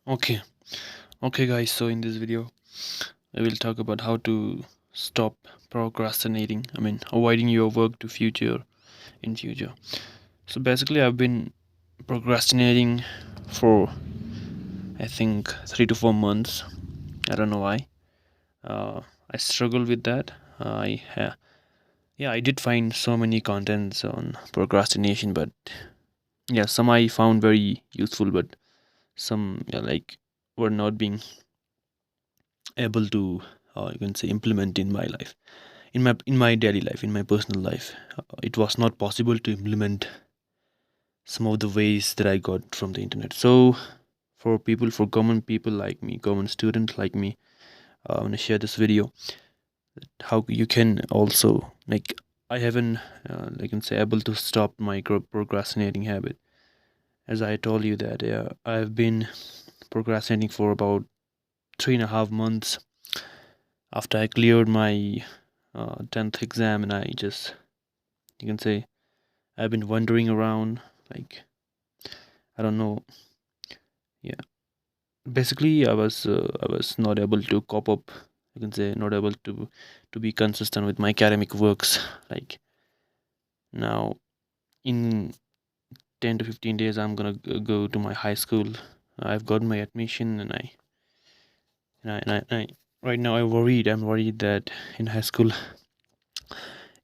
Okay, okay, guys. So in this video, I will talk about how to stop procrastinating. I mean, avoiding your work to future in future. So basically, I've been procrastinating for I think 3 to 4 months. I don't know why. Uh, I struggle with that. Yeah, I did find so many contents on procrastination, but yeah, some I found very useful, but some were not being able to you can say implement in my life, in my daily life, in my personal life. It was not possible to implement some of the ways that I got from the internet. So for common people like me, common student like me, I want to share this video, how you can also I haven't I can say able to stop my procrastinating habit. As I told you that I've been procrastinating for about 3.5 months after I cleared my 10th exam, and I just, you can say, I've been wandering around, like, I don't know. Yeah, basically I was not able to cope up, you can say, not able to be consistent with my academic works. Like, now in 10 to 15 days I'm gonna go to my high school. I've got my admission, and I right now I'm worried that in high school,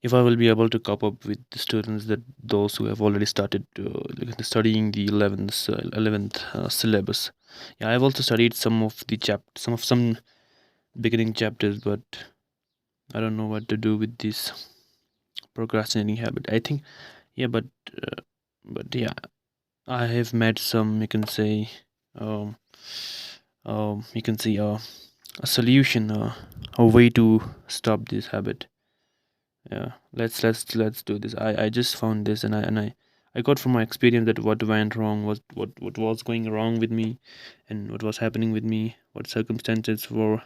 if I will be able to cope up with the students, that those who have already started studying the 11th syllabus. Yeah, I've also studied some of the some beginning chapters, but I don't know what to do with this procrastinating habit. I think, yeah, uh, but yeah, I have met some, you can say, um you can see a solution, a way to stop this habit. Yeah, let's do this. I just found this, and I got from my experience that what went wrong was what was going wrong with me, and what was happening with me, what circumstances were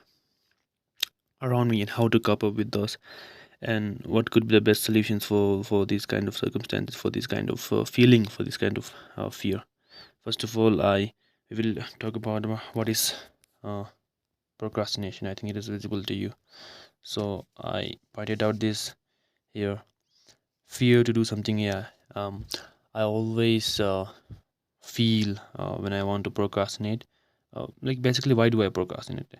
around me, and how to cope up with those, and what could be the best solutions for these kind of circumstances, for this kind of feeling, for this kind of fear. First of all, I we will talk about what is uh, procrastination. I think it is visible to you, so I pointed out this here. Fear to do something. Yeah, I always feel when I want to procrastinate, like, basically, why do I procrastinate?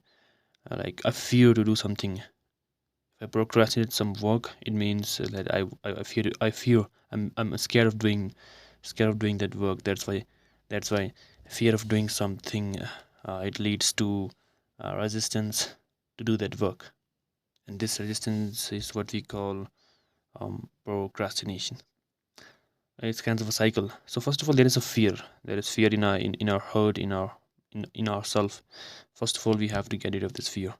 Like, I fear to do something. If I procrastinate some work, it means that I fear I'm scared of doing that work. That's why fear of doing something, it leads to resistance to do that work, and this resistance is what we call procrastination. It's kind of a cycle. So first of all, there is a fear. There is fear in our heart, in ourself. First of all, we have to get rid of this fear.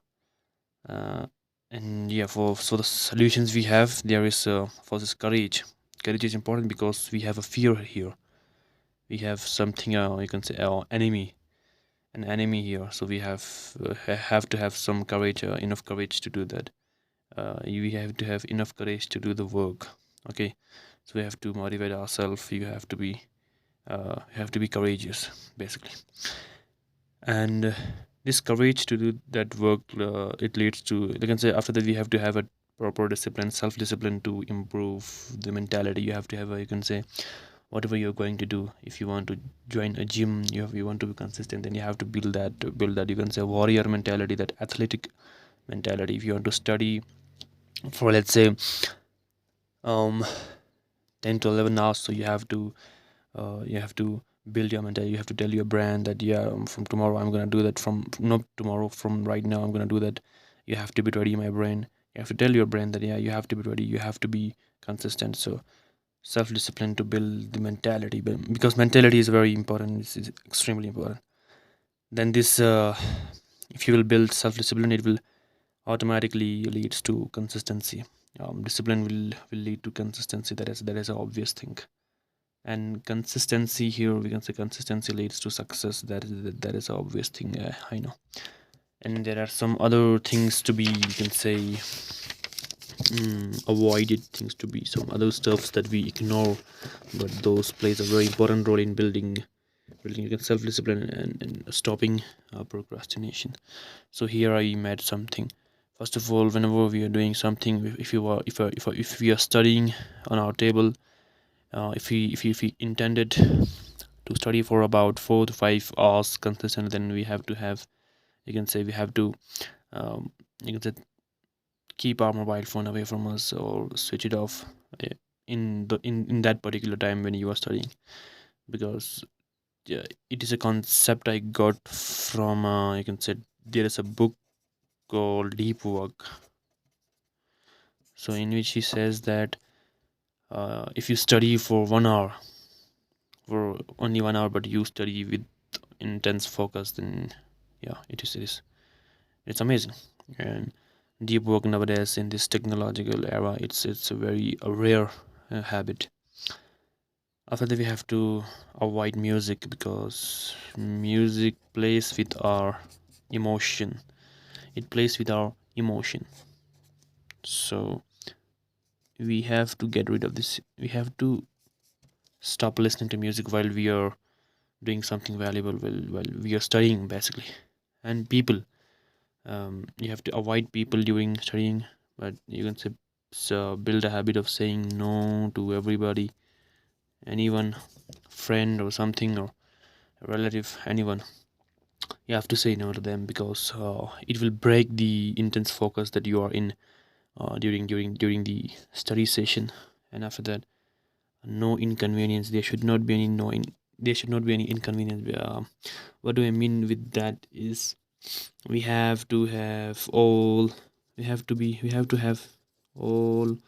Uh, and yeah, for so the solutions we have, there is for this courage. Courage is important because we have a fear here. We have something, you can say, our enemy, an enemy here. So we have to have some courage, enough courage to do that. We have to have enough courage to do the work. Okay, so we have to motivate ourselves. You have to be courageous, basically. And this courage to do that work, it leads to, you can say, after that we have to have a proper discipline, self discipline, to improve the mentality. You have to have a, you can say, whatever you're going to do. If you want to join a gym, you want to be consistent, then you have to build that, you can say, warrior mentality, that athletic mentality. If you want to study for, let's say, um 10 to 11 hours, so you have to build your mentality. You have to tell your brand that, yeah, from tomorrow I'm going to do that. From not tomorrow, from right now I'm going to do that. You have to be ready, my brain. You have to tell your brain that, yeah, you have to be ready, you have to be consistent. So self discipline to build the mentality, because mentality is very important. It's extremely important. Then this if you will build self discipline, it will automatically leads to consistency. Discipline will lead to consistency. That is an obvious thing. And consistency, here we can say, consistency leads to success. That is an obvious thing. I know. And there are some other things to be, you can say, avoided things, to be some other stuffs that we ignore, but those plays a very important role in building building self-discipline and stopping procrastination. So here I made something. First of all, whenever we are doing something, if you are if we are studying on our table, if we intended to study for about 4 to 5 hours consistent, then we have to have, you can say, we have to um, you can say, keep our mobile phone away from us or switch it off in that particular time when you are studying, because yeah, it is a concept I got from, you can say, there is a book called Deep Work. So in which he says that if you study for 1 hour, for only 1 hour, but you study with intense focus, then yeah, it's amazing. And deep work nowadays in this technological era, it's a very rare habit. After that, we have to avoid music because music plays with our emotion. It plays with our emotion. So we have to get rid of this. We have to stop listening to music while we are doing something valuable, while we are studying basically. And people, you have to avoid people during studying, but you can say, so build a habit of saying no to everybody, anyone, friend or something, or a relative, anyone. You have to say no to them because it will break the intense focus that you are in during the study session. And after that, no inconvenience. There should not be any there should not be any inconvenience. What do I mean with that is, we have to have all we have to have all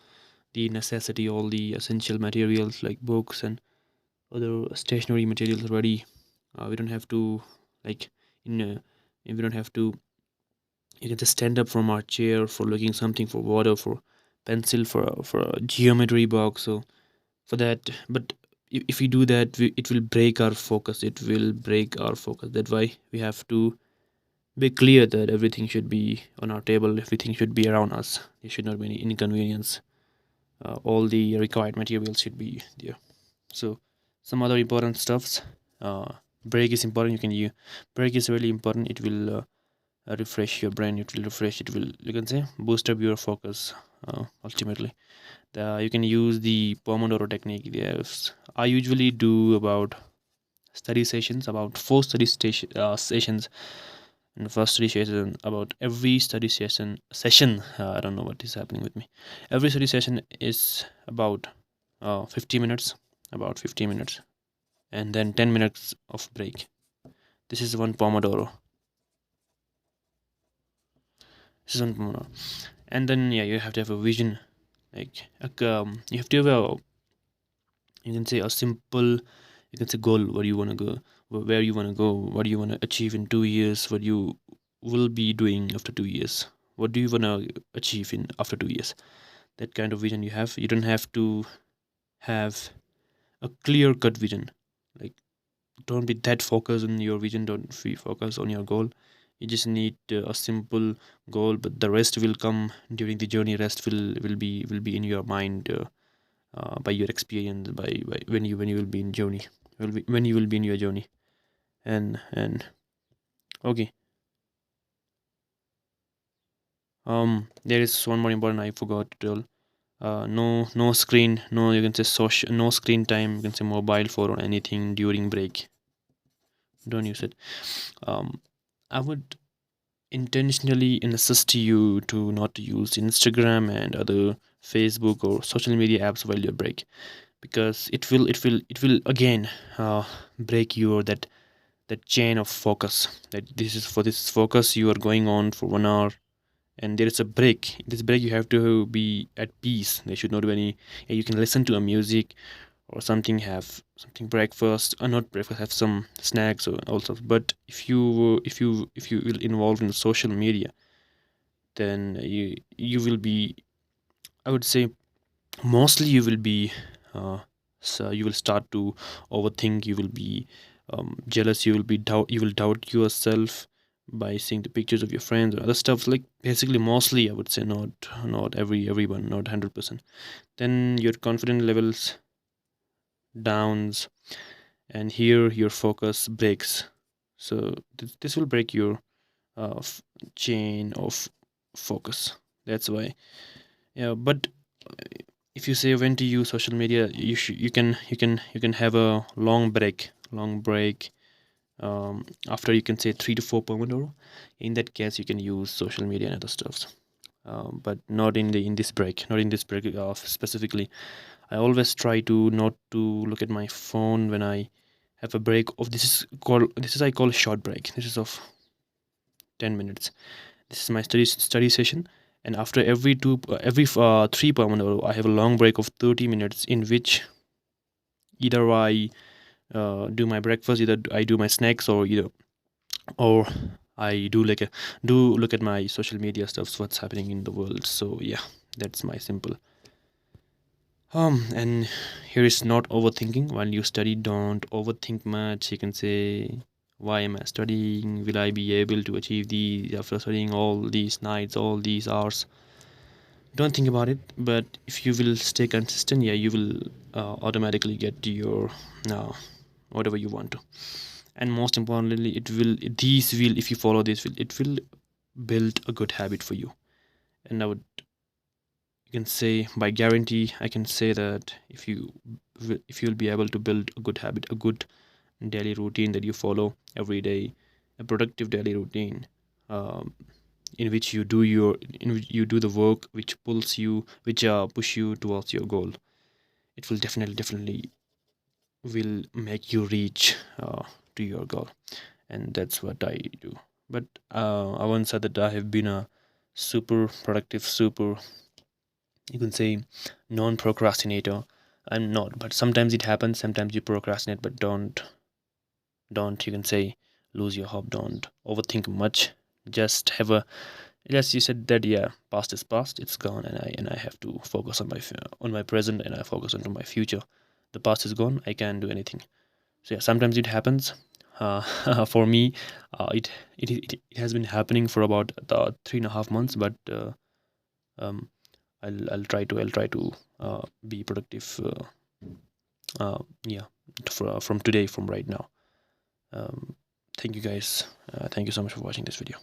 the necessity, all the essential materials like books and other stationery materials ready. We don't have to, like, in we don't have to, you can just stand up from our chair for looking something, for water, for pencil, for a geometry box. So for that, but if we do that, it will break our focus, it will break our focus. That's why we have to be clear that everything should be on our table, everything should be around us, there should not be any inconvenience. All the required materials should be there. So some other important stuffs, uh, break is important. You can use break is really important. It will refresh your brain, it will refresh, it will, you can say, boost up your focus. Ultimately, you can use the Pomodoro technique. Yes, I usually do about study sessions, about four sessions. In the first study session, about every study session, I don't know what is happening with me. Every study session is about 50 minutes, about 50 minutes, and then 10 minutes of break. This is one Pomodoro. This is one Pomodoro. And then yeah, you have to have a vision, like you have to have a, you can say, a simple, you can say, goal, where you want to go, where you want to go, what do you want to achieve in 2 years, what you will be doing after 2 years, what do you want to achieve in after 2 years. That kind of vision you have. You don't have to have a clear cut vision. Like, don't be that focused on your vision, don't be focused on your goal. You just need a simple goal, but the rest will come during the journey. Rest will be in your mind, by your experience, by when you will be in journey, when you will be in your journey. And okay, there is one more important I forgot to tell. No screen, no, you can say, social, no screen time, you can say mobile phone or anything during break. Don't use it. I would intentionally insist you to not use Instagram and other Facebook or social media apps while you break, because it will again break your that chain of focus. That this focus you are going on for 1 hour, and there is a break. In this break, you have to be at peace. There should not be any. You can listen to a music or something, have something breakfast, or not breakfast, have some snacks or also. But if you will involve in social media, then you will be, I would say, mostly you will be, so you will start to overthink. You will be jealous. You will doubt yourself by seeing the pictures of your friends or other stuff. Like, basically, mostly I would say, not everyone, not 100%. Then your confidence levels downs, and here your focus breaks. So this will break your uh, f- chain of focus. That's why. Yeah, but if you say when to use social media, you can have a long break, after, you can say, 3 to 4 Pomodoro. In that case, you can use social media and other stuffs, but not in this break specifically. I always try to not to look at my phone when I have a break of, this is I call short break. This is of 10 minutes. This is my study session, and after every 3 Pomodoro, I have a long break of 30 minutes, in which either I do my breakfast, either I do my snacks, or I do like a do look at my social media stuffs, what's happening in the world. So yeah, that's my simple. And here is not overthinking. While you study, don't overthink much. You can say, why am I studying? Will I be able to achieve these after studying all these nights, all these hours? Don't think about it. But if you will stay consistent, yeah, you will automatically get to your uh, whatever you want to. And most importantly, if you follow this, it will build a good habit for you. And I would, you can say, by guarantee, I can say that if you'll be able to build a good habit, a good daily routine that you follow every day, a productive daily routine, um, in which you do the work which pulls you, which push you towards your goal, it will definitely will make you reach to your goal. And that's what I do. But I once said that I have been a super productive, super, you can say, non-procrastinator. I'm not, but sometimes it happens. Sometimes you procrastinate, but don't, you can say, lose your hope. Don't overthink much. Just have a, yes, you said that, yeah, past is past, it's gone, and I have to focus on on my present, and I focus on to my future. The past is gone, I can't do anything. So yeah, sometimes it happens. For me, it has been happening for about 3.5 months, but um, I'll try to be productive. Yeah, from today, from right now. Um, Thank you guys. Thank you so much for watching this video.